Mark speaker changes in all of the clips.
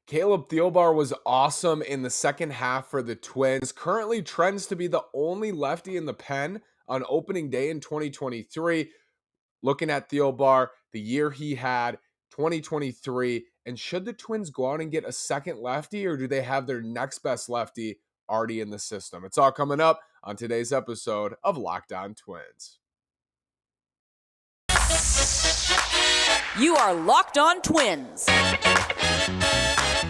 Speaker 1: Caleb Thielbar was awesome in the second half for the Twins. Currently trends to be the only lefty in the pen on opening day in 2023. Looking at Thielbar, the year he had, 2023, and should the Twins go out and get a second lefty, or do they have their next best lefty already in the system? It's all coming up on today's episode of Locked On Twins.
Speaker 2: You are Locked On Twins,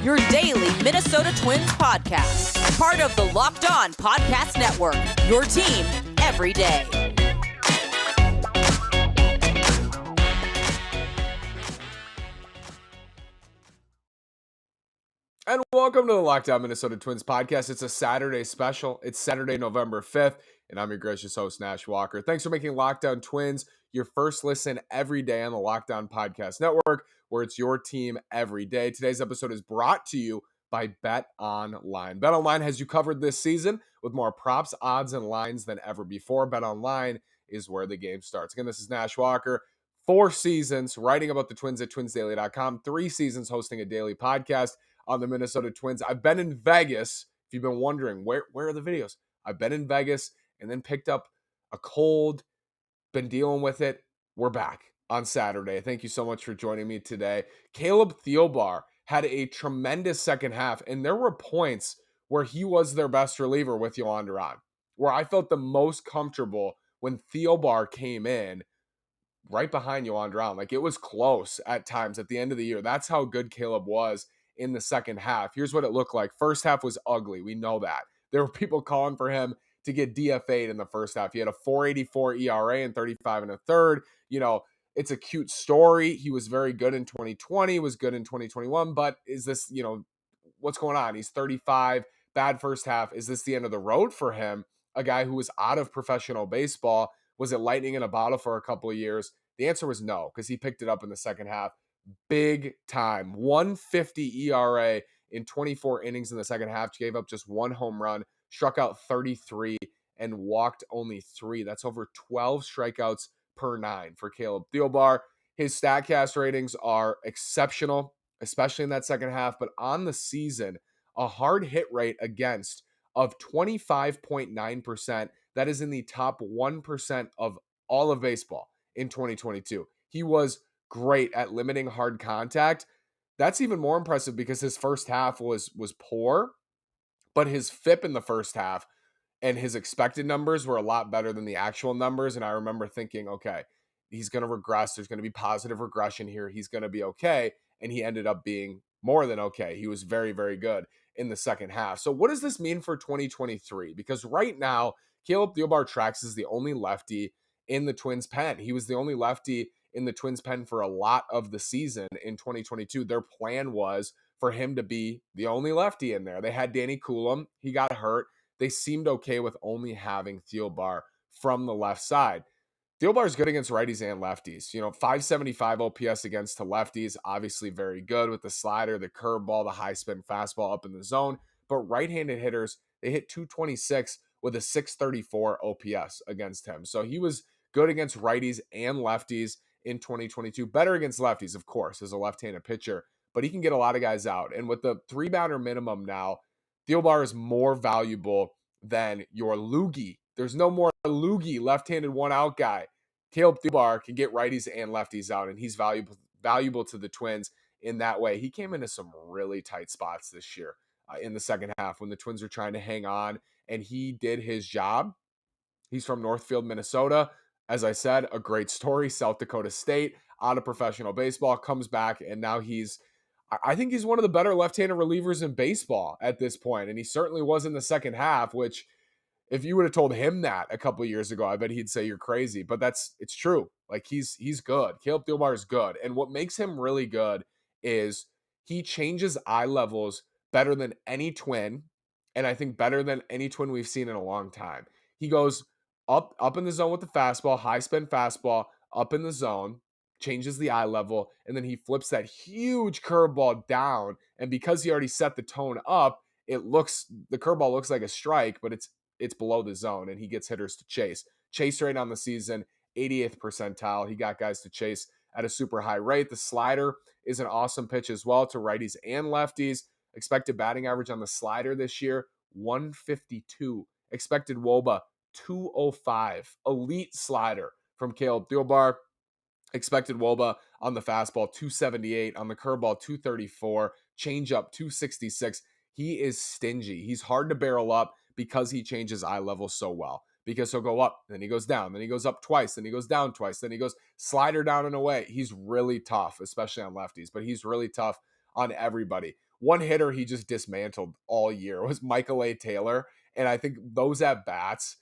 Speaker 2: your daily Minnesota Twins podcast, part of the Locked On Podcast Network, your team every day.
Speaker 1: And welcome to the Locked On Minnesota Twins podcast. It's a Saturday special. It's Saturday, November 5th, and I'm your gracious host, Nash Walker. Thanks for making Locked On Twins your first listen every day on the Locked On Podcast Network, where it's your team every day. Today's episode is brought to you by Bet Online. Bet Online has you covered this season with more props, odds, and lines than ever before. Bet Online is where the game starts. Again, this is Nash Walker. 4 seasons writing about the Twins at twinsdaily.com, 3 seasons hosting a daily podcast on the Minnesota Twins. I've been in Vegas. If you've been wondering, where are the videos? I've been in Vegas and then picked up a cold, been dealing with it. We're back on Saturday. Thank you so much for joining me today. Caleb Thielbar had a tremendous second half, and there were points where he was their best reliever with Jhoan Durán, where I felt the most comfortable when Thielbar came in right behind Jhoan Durán. Like, it was close at times at the end of the year. That's how good Caleb was in the second half. Here's what it looked like. First half was ugly. We know that. There were people calling for him to get DFA'd in the first half. He had a 4.84 ERA and 35 and a third. You know, it's a cute story. He was very good in 2020, was good in 2021, but is this, what's going on? He's 35, bad first half. Is this the end of the road for him? A guy who was out of professional baseball. Was it lightning in a bottle for a couple of years? The answer was no, because he picked it up in the second half. Big time. 150 ERA in 24 innings in the second half. Gave up just 1 home run, struck out 33, and walked only 3. That's over 12 strikeouts per 9 for Caleb Thielbar. His StatCast ratings are exceptional, especially in that second half. But on the season, a hard hit rate against of 25.9%. That is in the top 1% of all of baseball in 2022. He was great at limiting hard contact. That's even more impressive because his first half was poor, but his FIP in the first half and his expected numbers were a lot better than the actual numbers. And I remember thinking, okay, he's going to regress. There's going to be positive regression here. He's going to be okay. And he ended up being more than okay. He was very, very good in the second half. So what does this mean for 2023? Because right now, Caleb Thielbar tracks as the only lefty in the Twins pen. He was the only lefty in the Twins pen for a lot of the season in 2022. Their plan was for him to be the only lefty in there. They had Danny Coulomb. He got hurt. They seemed okay with only having Thielbar from the left side. Thielbar is good against righties and lefties. 575 OPS against to lefties, obviously very good with the slider, the curveball, the high spin fastball up in the zone. But right-handed hitters, they hit 226 with a 634 OPS against him. So he was good against righties and lefties in 2022. Better against lefties, of course, as a left-handed pitcher, but he can get a lot of guys out. And with the 3-batter minimum now, Thielbar is more valuable than your loogie. There's no more loogie left-handed one-out guy. Caleb Thielbar can get righties and lefties out, and he's valuable to the Twins in that way. He came into some really tight spots this year in the second half when the Twins were trying to hang on, and he did his job. He's from Northfield, Minnesota. As I said, a great story. South Dakota State, out of professional baseball, comes back, and now I think he's one of the better left-handed relievers in baseball at this point, and he certainly was in the second half, which if you would have told him that a couple of years ago, I bet he'd say you're crazy, but it's true. Like, he's good. Caleb Thielbar is good, and what makes him really good is he changes eye levels better than any Twin, and I think better than any Twin we've seen in a long time. He goes up in the zone with the fastball, high spin fastball, up in the zone, changes the eye level, and then he flips that huge curveball down. And because he already set the tone up, the curveball looks like a strike, but it's below the zone, and he gets hitters to chase. Chase rate on the season, 88th percentile. He got guys to chase at a super high rate. The slider is an awesome pitch as well to righties and lefties. Expected batting average on the slider this year, 152. Expected WOBA, 205. Elite slider from Caleb Thielbar. Expected WOBA on the fastball, 278. On the curveball, 234. Changeup, 266. He is stingy. He's hard to barrel up because he changes eye level so well. Because he'll go up, then he goes down, then he goes up twice, then he goes down twice, then he goes slider down and away. He's really tough, especially on lefties, but he's really tough on everybody. One hitter he just dismantled all year was Michael A. Taylor. And I think those at bats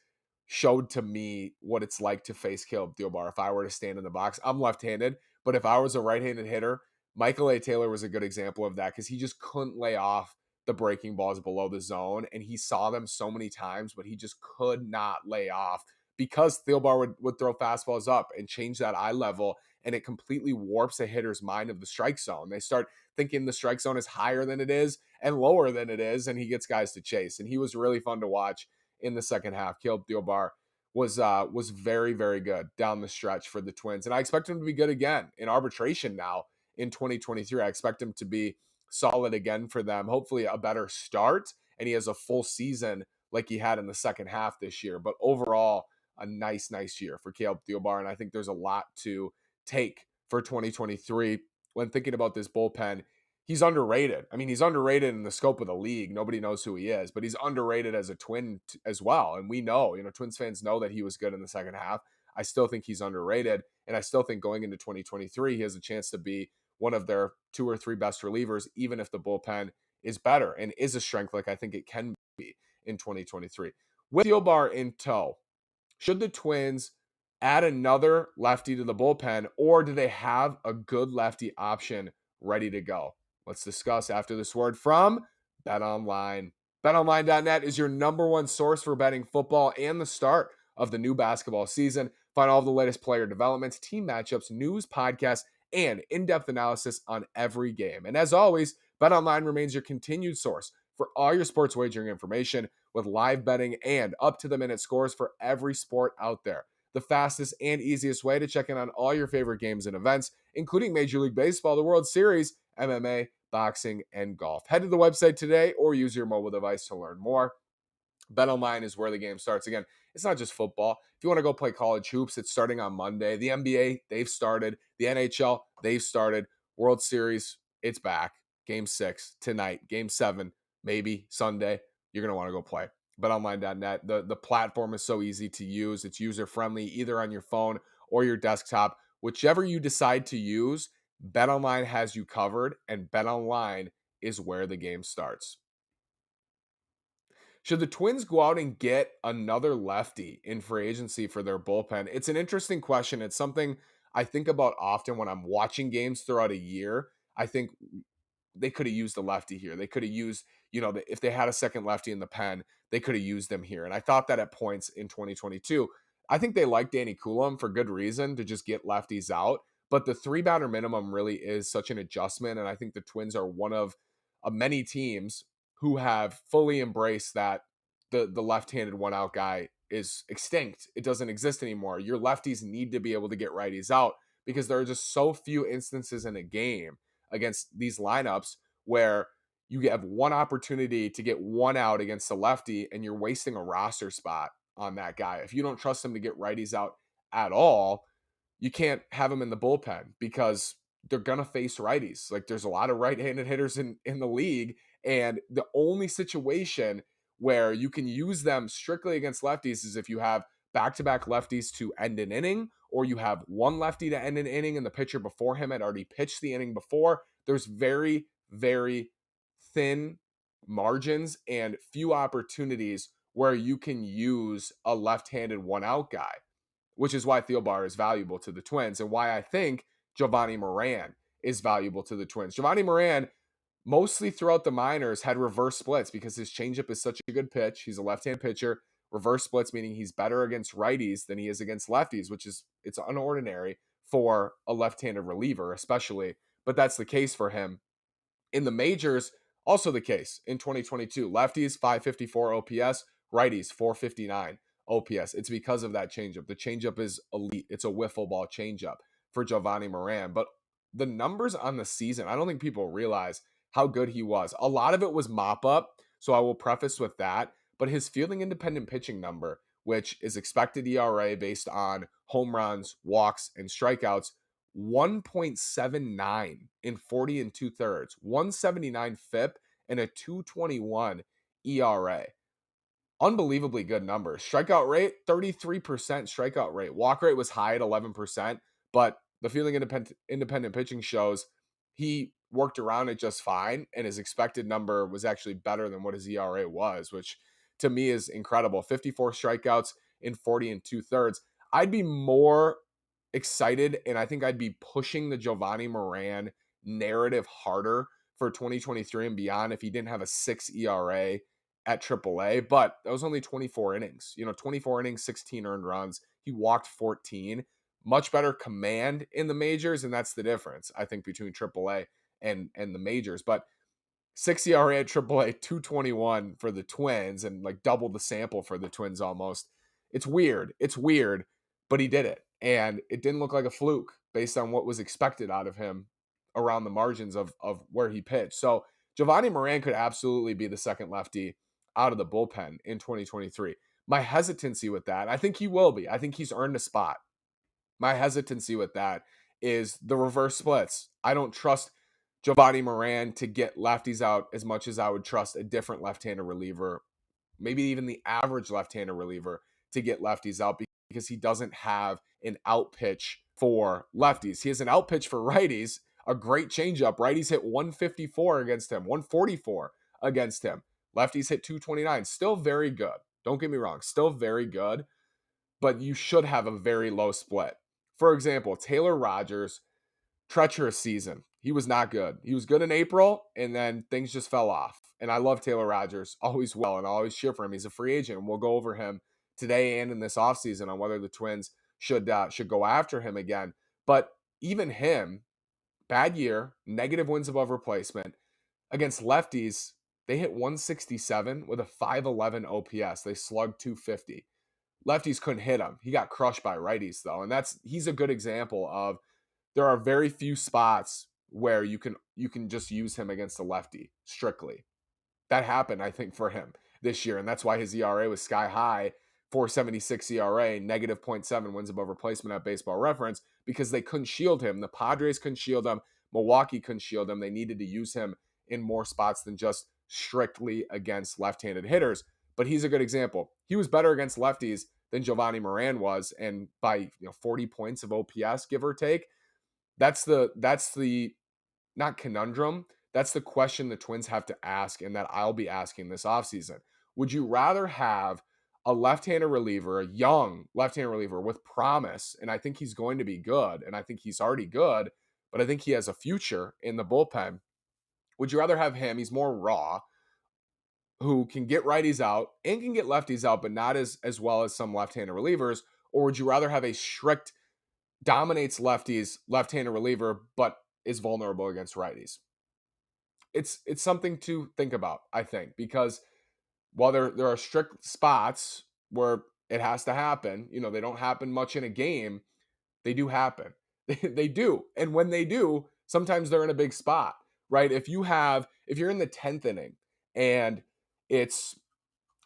Speaker 1: showed to me what it's like to face Caleb Thielbar if I were to stand in the box. I'm left-handed, but if I was a right-handed hitter, Michael A. Taylor was a good example of that because he just couldn't lay off the breaking balls below the zone, and he saw them so many times, but he just could not lay off because Thielbar would throw fastballs up and change that eye level, and it completely warps a hitter's mind of the strike zone. They start thinking the strike zone is higher than it is and lower than it is, and he gets guys to chase. And he was really fun to watch in the second half. Caleb Thielbar was very, very good down the stretch for the Twins. And I expect him to be good again in arbitration now in 2023. I expect him to be solid again for them. Hopefully a better start, and he has a full season like he had in the second half this year. But overall, a nice year for Caleb Thielbar. And I think there's a lot to take for 2023 when thinking about this bullpen. He's underrated. I mean, he's underrated in the scope of the league. Nobody knows who he is, but he's underrated as a Twin as well. And we know, Twins fans know that he was good in the second half. I still think he's underrated. And I still think going into 2023, he has a chance to be one of their 2 or 3 best relievers, even if the bullpen is better and is a strength like I think it can be in 2023. With Thielbar in tow, should the Twins add another lefty to the bullpen, or do they have a good lefty option ready to go? Let's discuss after this word from BetOnline. BetOnline.net is your number one source for betting football and the start of the new basketball season. Find all the latest player developments, team matchups, news, podcasts, and in-depth analysis on every game. And as always, BetOnline remains your continued source for all your sports wagering information with live betting and up-to-the-minute scores for every sport out there. The fastest and easiest way to check in on all your favorite games and events, including Major League Baseball, the World Series, MMA, boxing, and golf. Head to the website today or use your mobile device to learn more. BetOnline is where the game starts. Again, it's not just football. If you want to go play college hoops, it's starting on Monday. The NBA, they've started. The NHL, they've started. World Series, it's back. Game 6 tonight. Game 7, maybe Sunday. You're going to want to go play. BetOnline.net. The platform is so easy to use. It's user-friendly either on your phone or your desktop. Whichever you decide to use, BetOnline has you covered, and BetOnline is where the game starts. Should the Twins go out and get another lefty in free agency for their bullpen? It's an interesting question. It's something I think about often when I'm watching games throughout a year. I think they could have used a lefty here. They could have used, if they had a second lefty in the pen, they could have used them here. And I thought that at points in 2022. I think they like Danny Coulomb for good reason to just get lefties out. But the 3-batter minimum really is such an adjustment. And I think the Twins are one of many teams who have fully embraced that the left-handed one-out guy is extinct. It doesn't exist anymore. Your lefties need to be able to get righties out because there are just so few instances in a game against these lineups where you have one opportunity to get one out against a lefty and you're wasting a roster spot on that guy. If you don't trust him to get righties out at all, you can't have him in the bullpen because they're going to face righties. Like there's a lot of right-handed hitters in the league. And the only situation where you can use them strictly against lefties is if you have back-to-back lefties to end an inning, or you have one lefty to end an inning and the pitcher before him had already pitched the inning before. There's very, very thin margins and few opportunities where you can use a left-handed one-out guy, which is why Thielbar is valuable to the Twins and why I think Jhoan Durán is valuable to the Twins. Jhoan Durán, mostly throughout the minors, had reverse splits because his changeup is such a good pitch. He's a left-hand pitcher. Reverse splits meaning he's better against righties than he is against lefties, which is it's unordinary for a left-handed reliever, especially. But that's the case for him. In the majors, also the case in 2022. Lefties, 554 OPS. Righties, 459 OPS. It's because of that changeup. The changeup is elite. It's a wiffle ball changeup. for Jhoan Durán, but the numbers on the season, I don't think people realize how good he was. A lot of it was mop up, so I will preface with that, but his fielding independent pitching number, which is expected ERA based on home runs, walks, and strikeouts, 1.79 in 40 and 2/3, 179 FIP, and a 221 ERA. Unbelievably good numbers. Strikeout rate, 33% strikeout rate. Walk rate was high at 11%, but the fielding independent pitching shows he worked around it just fine, and his expected number was actually better than what his ERA was, which to me is incredible. 54 strikeouts in 40 and 2/3. I'd be more excited, and I think I'd be pushing the Jhoan Durán narrative harder for 2023 and beyond if he didn't have a 6 ERA at AAA, but that was only 24 innings. 24 innings, 16 earned runs. He walked 14. Much better command in the majors, and that's the difference, I think, between AAA and the majors. But 6 ERA at AAA, 221 for the Twins, and like double the sample for the Twins almost. It's weird. It's weird, but he did it. And it didn't look like a fluke based on what was expected out of him around the margins of where he pitched. So Jhoan Durán could absolutely be the second lefty out of the bullpen in 2023. My hesitancy with that, I think he will be. I think he's earned a spot. My hesitancy with that is the reverse splits. I don't trust Jhoan Durán to get lefties out as much as I would trust a different left-handed reliever, maybe even the average left-handed reliever, to get lefties out because he doesn't have an out pitch for lefties. He has an out pitch for righties, a great changeup. Righties hit 154 against him, 144 against him. Lefties hit 229. Still very good. Don't get me wrong. Still very good, but you should have a very low split. For example, Taylor Rogers, treacherous season. He was not good. He was good in April, and then things just fell off. And I love Taylor Rogers, always will, and I'll always cheer for him. He's a free agent, and we'll go over him today and in this offseason on whether the Twins should go after him again. But even him, bad year, negative wins above replacement. Against lefties, they hit 167 with a 511 OPS. They slugged 250. Lefties couldn't hit him. He got crushed by righties, though. And he's a good example of there are very few spots where you can just use him against a lefty strictly. That happened, I think, for him this year, and that's why his ERA was sky high, 4.76 ERA, negative 0.7 wins above replacement at Baseball Reference, because they couldn't shield him. The Padres couldn't shield him. Milwaukee couldn't shield him. They needed to use him in more spots than just strictly against left-handed hitters. But he's a good example. He was better against lefties than Jhoan Durán was, and by 40 points of OPS, give or take. That's the not conundrum. That's the question the Twins have to ask, and that I'll be asking this offseason. Would you rather have a left-handed reliever, a young left-handed reliever with promise, and I think he's going to be good, and I think he's already good, but I think he has a future in the bullpen. Would you rather have him, he's more raw, who can get righties out and can get lefties out, but not as well as some left-handed relievers, or would you rather have a strict dominates lefties, left-handed reliever, but is vulnerable against righties? It's something to think about, I think, because while there are strict spots where it has to happen, they don't happen much in a game, they do happen. They do. And when they do, sometimes they're in a big spot, right? If you're in the 10th inning and it's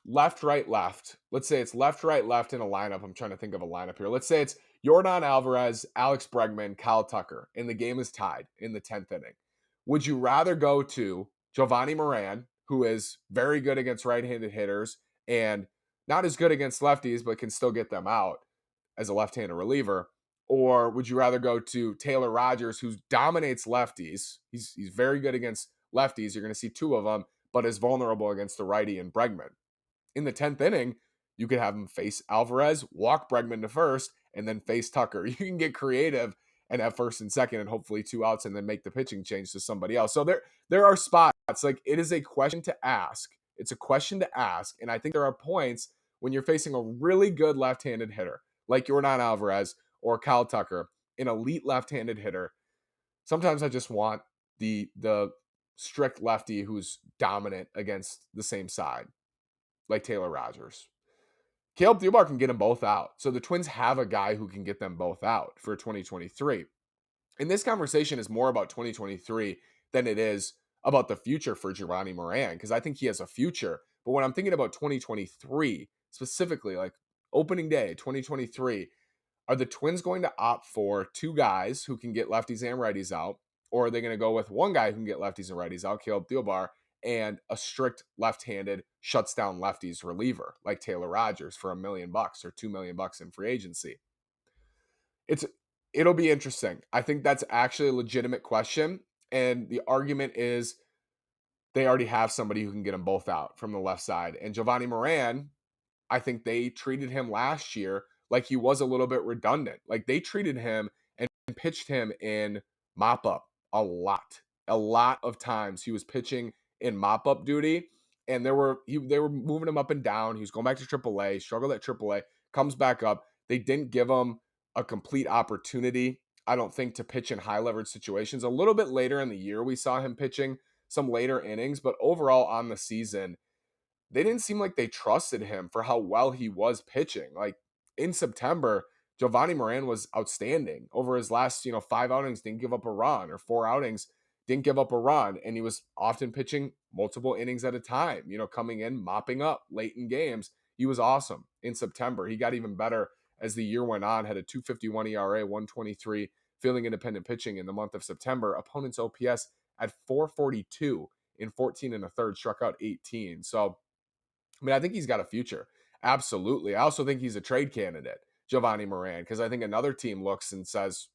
Speaker 1: left, right, left. Let's say it's left, right, left in a lineup. I'm trying to think of a lineup here. Let's say it's Yordan Alvarez, Alex Bregman, Kyle Tucker, and the game is tied in the 10th inning. Would you rather go to Jhoan Durán, who is very good against right-handed hitters and not as good against lefties, but can still get them out as a left-handed reliever? Or would you rather go to Taylor Rogers, who dominates lefties? He's very good against lefties. You're going to see two of them, but is vulnerable against the righty and Bregman. In the 10th inning, you could have him face Alvarez, walk Bregman to first, and then face Tucker. You can get creative and have first and second and hopefully two outs and then make the pitching change to somebody else. So there are spots. Like, it is a question to ask. It's a question to ask. And I think there are points when you're facing a really good left-handed hitter, like Yordan Alvarez or Kyle Tucker, an elite left-handed hitter. Sometimes I just want the strict lefty who's dominant against the same side, like Taylor Rogers. Caleb Thielbar can get them both out. So the Twins have a guy who can get them both out for 2023. And this conversation is more about 2023 than it is about the future for Jhoan Durán, because I think he has a future. But when I'm thinking about 2023, specifically, like opening day 2023, are the Twins going to opt for two guys who can get lefties and righties out? Or are they going to go with one guy who can get lefties and righties out, Caleb Thielbar, and a strict left-handed shuts down lefties reliever like Taylor Rogers for $1 million or $2 million in free agency? It's it'll be interesting. I think that's actually a legitimate question. And the argument is they already have somebody who can get them both out from the left side. And Jhoan Durán, I think they treated him last year like he was a little bit redundant. Like they treated him and pitched him in mop up a lot. A lot of times he was pitching in mop up duty, and they were moving him up and down. He was going back to AAA, struggled at AAA, comes back up. They didn't give him a complete opportunity, I don't think, to pitch in high leverage situations. A little bit later in the year, we saw him pitching some later innings, but overall on the season, they didn't seem like they trusted him for how well he was pitching. Like in September, Jhoan Durán was outstanding. Over his last, 5 outings, didn't give up a run, or 4 outings, didn't give up a run. And he was often pitching multiple innings at a time, coming in, mopping up late in games. He was awesome in September. He got even better as the year went on, had a 2.51 ERA, 123 fielding independent pitching in the month of September. Opponent's OPS at 442 in 14 and a third, struck out 18. So, I mean, I think he's got a future. Absolutely. I also think he's a trade candidate, Jhoan Durán, because I think another team looks and says,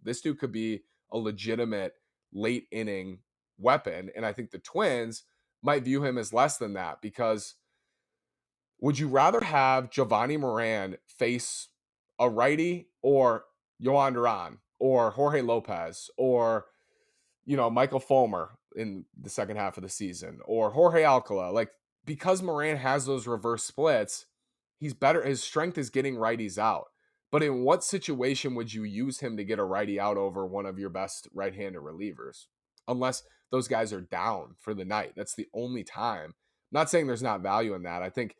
Speaker 1: this dude could be a legitimate late inning weapon. And I think the Twins might view him as less than that, because would you rather have Jhoan Durán face a righty or Jhoan Durán or Jorge Lopez or Michael Fulmer in the second half of the season, or Jorge Alcala? Like, because Moran has those reverse splits, he's better. His strength is getting righties out. But in what situation would you use him to get a righty out over one of your best right-handed relievers? Unless those guys are down for the night. That's the only time. I'm not saying there's not value in that. I think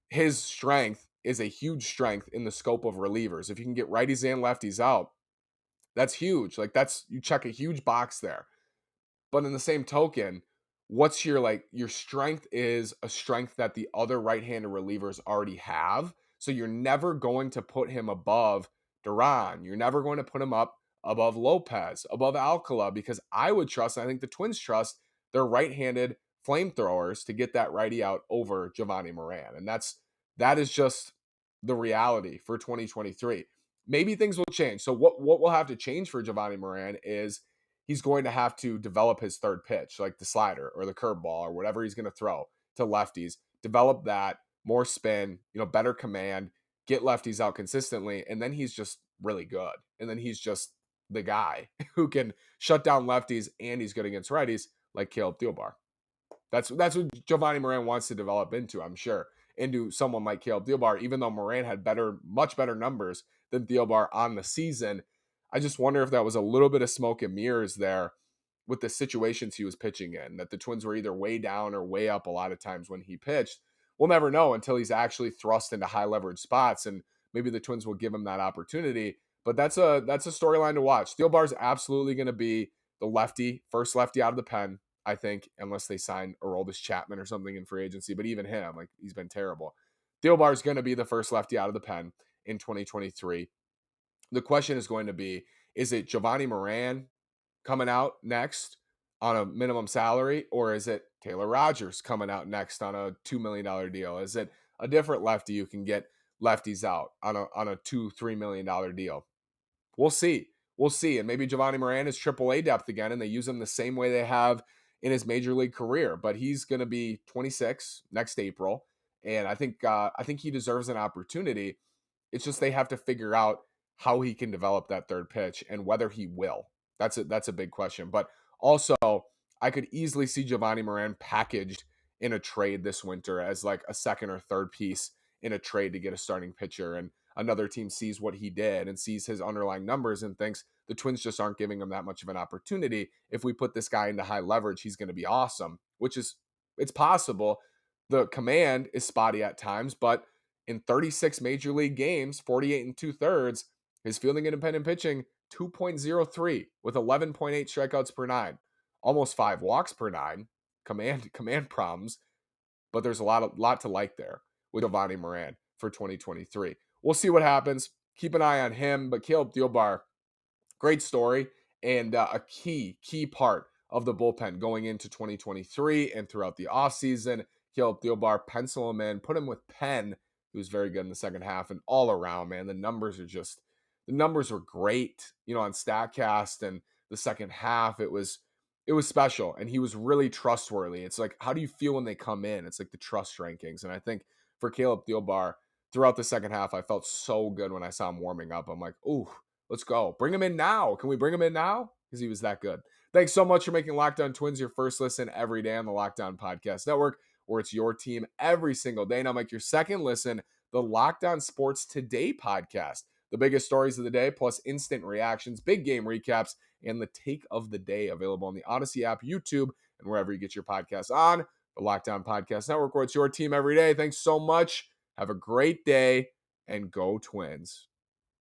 Speaker 1: his strength is a huge strength in the scope of relievers. If you can get righties and lefties out, that's huge. Like, you check a huge box there. But in the same token, what's your strength is a strength that the other right-handed relievers already have. So you're never going to put him above Durán. You're never going to put him up above Lopez, above Alcala, because I would trust, and I think the Twins trust, their right-handed flamethrowers to get that righty out over Jhoan Durán. And that is just the reality for 2023. Maybe things will change. So what will have to change for Jhoan Durán is he's going to have to develop his third pitch, like the slider or the curveball or whatever he's going to throw to lefties, develop that, more spin, better command, get lefties out consistently. And then he's just really good. And then he's just the guy who can shut down lefties, and he's good against righties, like Caleb Thielbar. That's what Jhoan Durán wants to develop into, I'm sure, into someone like Caleb Thielbar, even though Moran had much better numbers than Thielbar on the season. I just wonder if that was a little bit of smoke and mirrors there with the situations he was pitching in, that the Twins were either way down or way up a lot of times when he pitched. We'll never know until he's actually thrust into high leverage spots, and maybe the Twins will give him that opportunity. But that's a storyline to watch. Thielbar's absolutely going to be the lefty, first lefty out of the pen, I think, unless they sign Aroldis Chapman or something in free agency. But even him, like, he's been terrible. Thielbar is going to be the first lefty out of the pen in 2023. The question is going to be, is it Jhoan Durán coming out next on a minimum salary, or is it Taylor Rogers coming out next on a $2 million deal? Is it a different lefty you can get lefties out on a $2-3 million deal? We'll see. We'll see. And maybe Jhoan Durán is AAA depth again, and they use him the same way they have in his major league career. But he's going to be 26 next April, and I think he deserves an opportunity. It's just they have to figure out how he can develop that third pitch and whether he will. That's a big question. But also, I could easily see Jhoan Durán packaged in a trade this winter as like a second or third piece in a trade to get a starting pitcher, and another team sees what he did and sees his underlying numbers and thinks the Twins just aren't giving him that much of an opportunity. If we put this guy into high leverage, he's going to be awesome, it's possible. The command is spotty at times, but in 36 major league games, 48 and 2/3, his fielding independent pitching, 2.03 with 11.8 strikeouts per nine, almost 5 walks per nine. Command problems, but there's a lot to like there with Giovanni Moran for 2023. We'll see what happens. Keep an eye on him, but Caleb Thielbar, great story and a key part of the bullpen going into 2023 and throughout the offseason. Caleb Thielbar, pencil him in, put him with Penn, who's very good in the second half, and all around, man, the numbers were great, on StatCast, and the second half, it was special, and he was really trustworthy. It's like, how do you feel when they come in? It's like the trust rankings, and I think for Caleb Thielbar, throughout the second half, I felt so good when I saw him warming up. I'm like, ooh, let's go. Bring him in now. Can we bring him in now? Because he was that good. Thanks so much for making Locked On Twins your first listen every day on the Locked On Podcast Network, where it's your team every single day. Now make your second listen the Locked On Sports Today podcast. The biggest stories of the day, plus instant reactions, big game recaps, and the take of the day, available on the Odyssey app, YouTube, and wherever you get your podcasts on. The Locked On Podcast Network, where it's your team every day. Thanks so much. Have a great day, and go Twins.